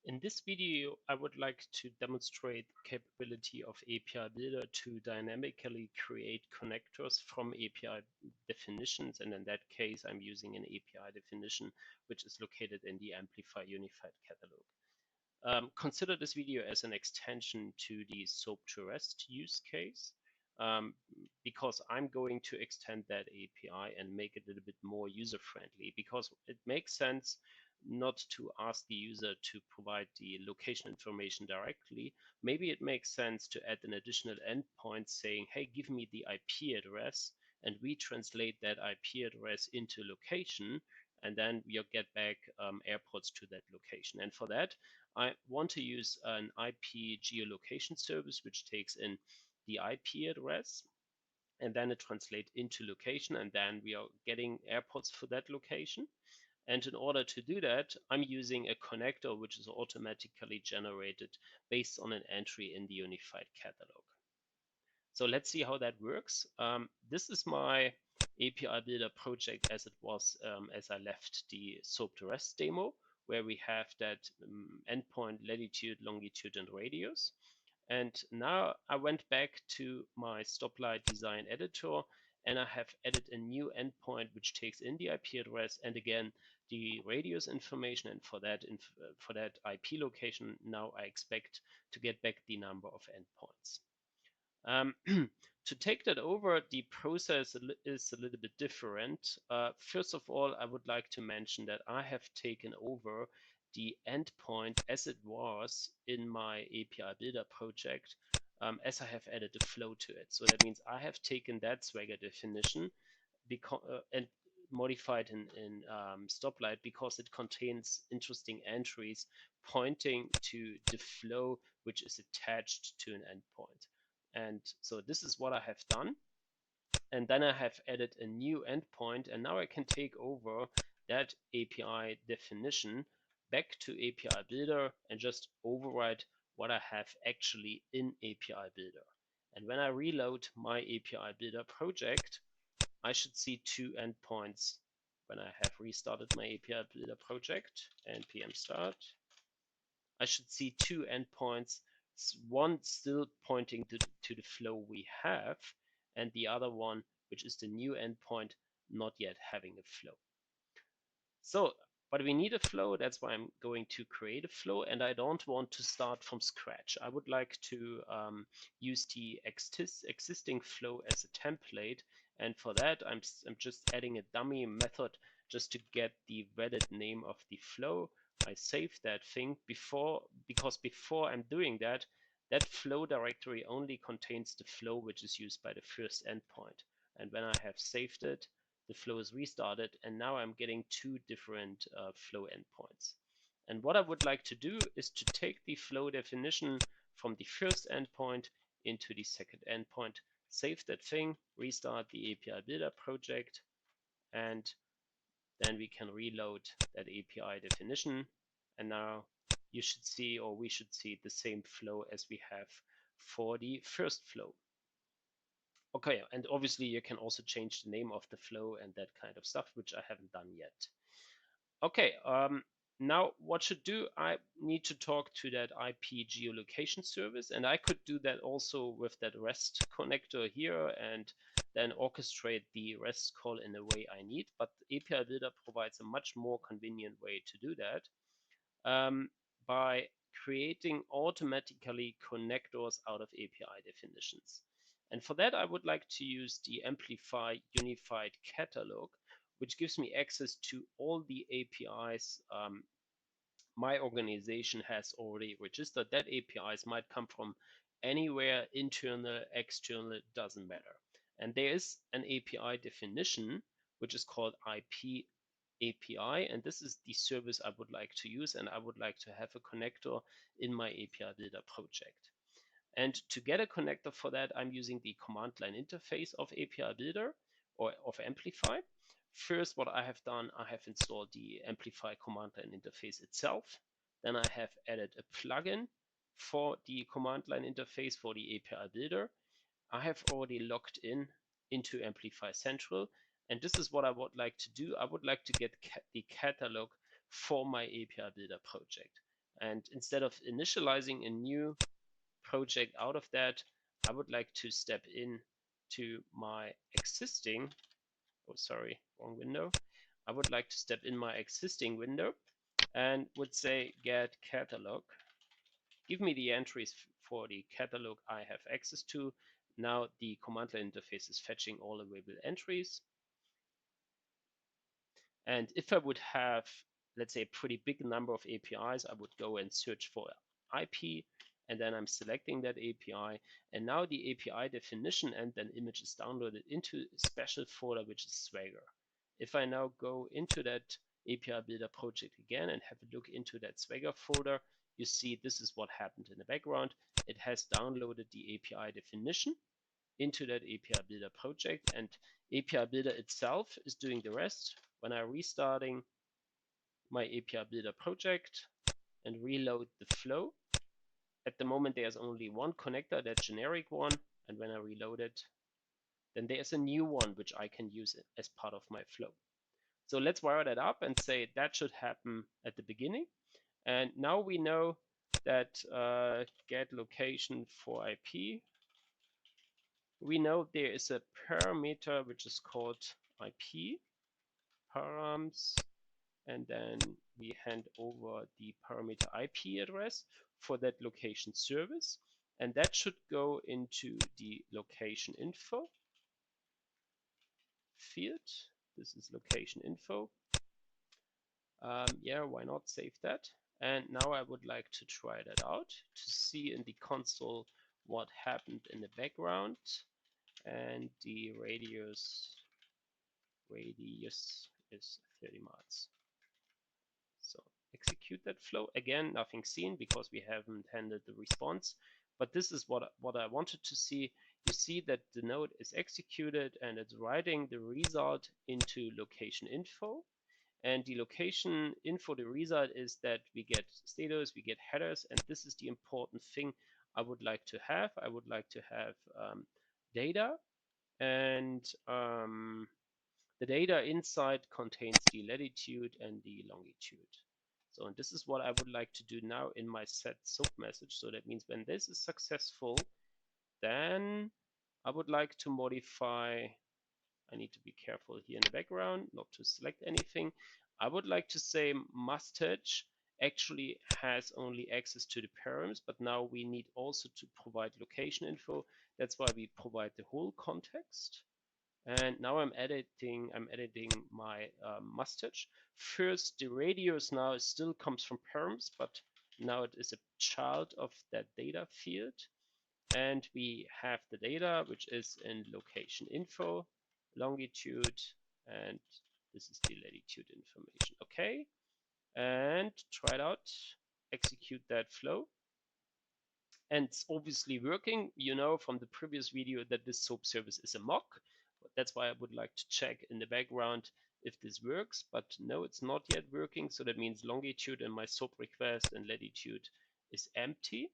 In this video, I would like to demonstrate the capability of API Builder to dynamically create connectors from API definitions. And in that case, I'm using an API definition, which is located in the AMPLIFY Unified catalog. Consider this video as an extension to the SOAP to REST use case, because I'm going to extend that API and make it a little bit more user-friendly, because it makes sense not to ask the user to provide the location information directly. Maybe it makes sense to add an additional endpoint saying, hey, give me the IP address, and we translate that IP address into location, and then we'll get back airports to that location. And for that, I want to use an IP geolocation service, which takes in the IP address, and then it translates into location, and then we are getting airports for that location. And in order to do that, I'm using a connector which is automatically generated based on an entry in the unified catalog. So let's see how that works. This is my API Builder project as it was as I left the SOAP to REST demo, where we have that endpoint latitude, longitude, and radius. And now I went back to my stoplight design editor, and I have added a new endpoint which takes in the IP address and again the radius information. And for that IP location, now I expect to get back the number of endpoints. To take that over, the process is a little bit different. First of all, I would like to mention that I have taken over the endpoint as it was in my API Builder project, as I have added a flow to it. So that means I have taken that Swagger definition and modified in stoplight because it contains interesting entries pointing to the flow which is attached to an endpoint. And so this is what I have done. And then I have added a new endpoint, and now I can take over that API definition back to API Builder and just override what I have actually in API Builder. And when I reload my API Builder project, I should see two endpoints when I have restarted my API Builder project, npm start. I should see two endpoints, one still pointing to the flow we have, and the other one, which is the new endpoint, not yet having a flow. So, but we need a flow. That's why I'm going to create a flow, and I don't want to start from scratch. I would like to use the existing flow as a template, and for that, I'm just adding a dummy method just to get the valid name of the flow. I save that thing because before I'm doing that, that flow directory only contains the flow which is used by the first endpoint. And when I have saved it, the flow is restarted, and now I'm getting two different flow endpoints. And what I would like to do is to take the flow definition from the first endpoint into the second endpoint, save that thing, restart the API Builder project, and then we can reload that API definition. And now you should see, or we should see, the same flow as we have for the first flow. Okay, and obviously you can also change the name of the flow and that kind of stuff, which I haven't done yet. Okay, now what should do? I need to talk to that IP geolocation service, and I could do that also with that REST connector here and then orchestrate the REST call in the way I need. But API Builder provides a much more convenient way to do that by creating automatically connectors out of API definitions. And for that, I would like to use the AMPLIFY Unified catalog, which gives me access to all the APIs my organization has already registered. That APIs might come from anywhere, internal, external, doesn't matter. And there is an API definition, which is called IP API, and this is the service I would like to use, and I would like to have a connector in my API Builder project. And to get a connector for that, I'm using the command line interface of API Builder or of AMPLIFY. First, what I have done, I have installed the AMPLIFY command line interface itself. Then I have added a plugin for the command line interface for the API Builder. I have already logged into AMPLIFY Central, and this is what I would like to do. I would like to get the catalog for my API Builder project. And instead of initializing a new project out of that, I would like to step in to my existing, oh sorry, wrong window. I would like to step in my existing window and would say get catalog. Give me the entries for the catalog I have access to. Now the command line interface is fetching all available entries. And if I would have, let's say, a pretty big number of APIs, I would go and search for IP, and then I'm selecting that API. And now the API definition and then image is downloaded into a special folder, which is Swagger. If I now go into that API Builder project again and have a look into that Swagger folder, you see this is what happened in the background. It has downloaded the API definition into that API Builder project, and API Builder itself is doing the rest. When I'm restarting my API Builder project and reload the flow, at the moment there's only one connector, that generic one, and when I reload it, then there's a new one which I can use as part of my flow. So let's wire that up and say that should happen at the beginning. And now we know that get location for IP. We know there is a parameter which is called IP params, and then we hand over the parameter IP address for that location service, and that should go into the location info field. This is location info. Yeah, why not save that? And now I would like to try that out to see in the console what happened in the background. And the radius is 30 miles. So execute that flow. Again, nothing seen because we haven't handled the response. But this is what I wanted to see. You see that the node is executed and it's writing the result into location info. And the location info, the result is that we get status, we get headers, and this is the important thing I would like to have. I would like to have data, and the data inside contains the latitude and the longitude. So, and this is what I would like to do now in my set SOAP message. So that means when this is successful, then I would like to modify. I need to be careful here in the background, not to select anything. I would like to say mustache actually has only access to the params, but now we need also to provide location info. That's why we provide the whole context. And now I'm editing my mustache. First, the radius now still comes from params, but now it is a child of that data field. And we have the data, which is in location info, longitude, and this is the latitude information. Okay, and try it out. Execute that flow. And it's obviously working. You know from the previous video that this SOAP service is a mock. That's why I would like to check in the background if this works, but no, it's not yet working. So that means longitude in my SOAP request and latitude is empty.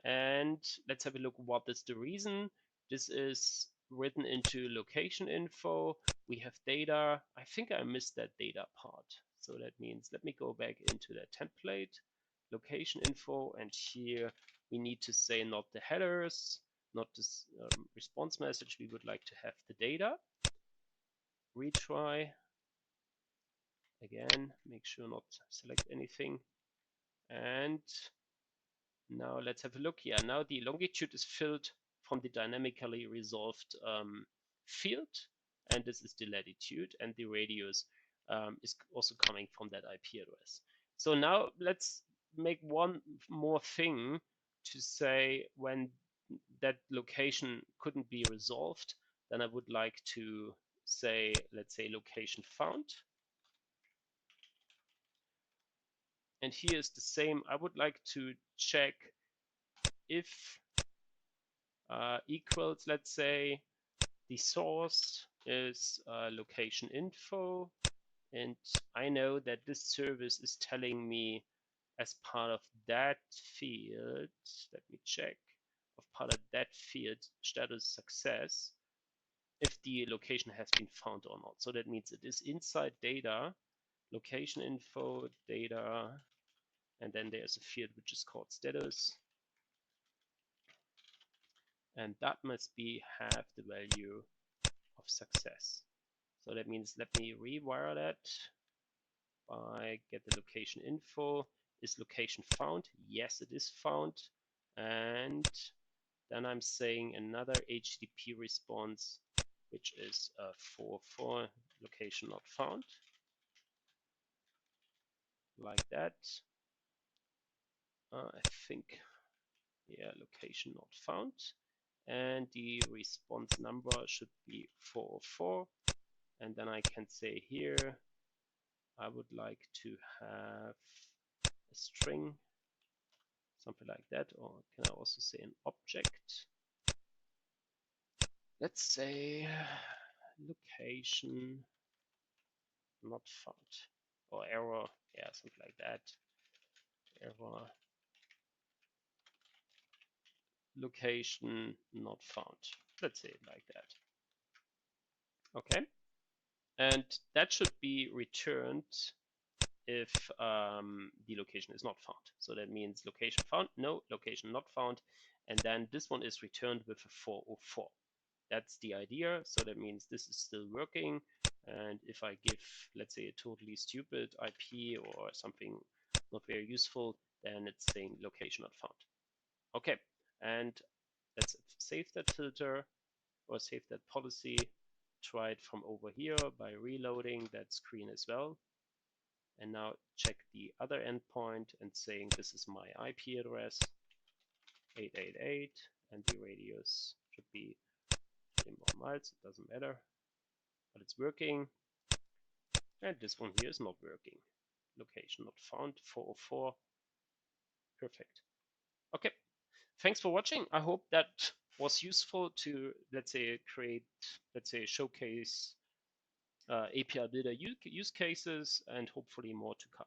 And let's have a look what is the reason. This is written into location info. We have data. I think I missed that data part. So that means let me go back into that template, location info, and here we need to say not the headers, not this response message. We would like to have the data. Retry. Again, make sure not select anything. And now let's have a look here. Now the longitude is filled from the dynamically resolved field, and this is the latitude, and the radius is also coming from that IP address. So now let's make one more thing to say when that location couldn't be resolved, then I would like to say, let's say location found. And here is the same. I would like to check if equals, let's say, the source is location info. And I know that this service is telling me as part of that field, let me check, of part of that field, status success, if the location has been found or not. So that means it is inside data, location info, data, and then there's a field which is called status, and that must be have the value of success. So that means let me rewire that by get the location info. Is location found? Yes, it is found. And then I'm saying another HTTP response, which is 404 location not found, like that. I think, yeah, location not found. And the response number should be 404. And then I can say here, I would like to have a string, something like that, or can I also say an object? Let's say location not found, or error, yeah, something like that. Error location not found. Let's say it like that. Okay, and that should be returned if the location is not found. So that means location found, no, location not found, and then this one is returned with a 404. That's the idea. So that means this is still working. And if I give, let's say, a totally stupid IP or something not very useful, then it's saying location not found. Okay, and let's save that filter or save that policy. Try it from over here by reloading that screen as well. And now check the other endpoint and saying this is my IP address, 888, and the radius should be 20 more miles. It doesn't matter, but it's working. And this one here is not working. Location not found, 404. Perfect. Okay. Thanks for watching. I hope that was useful to, let's say, create, let's say, showcase API Builder use cases, and hopefully more to come.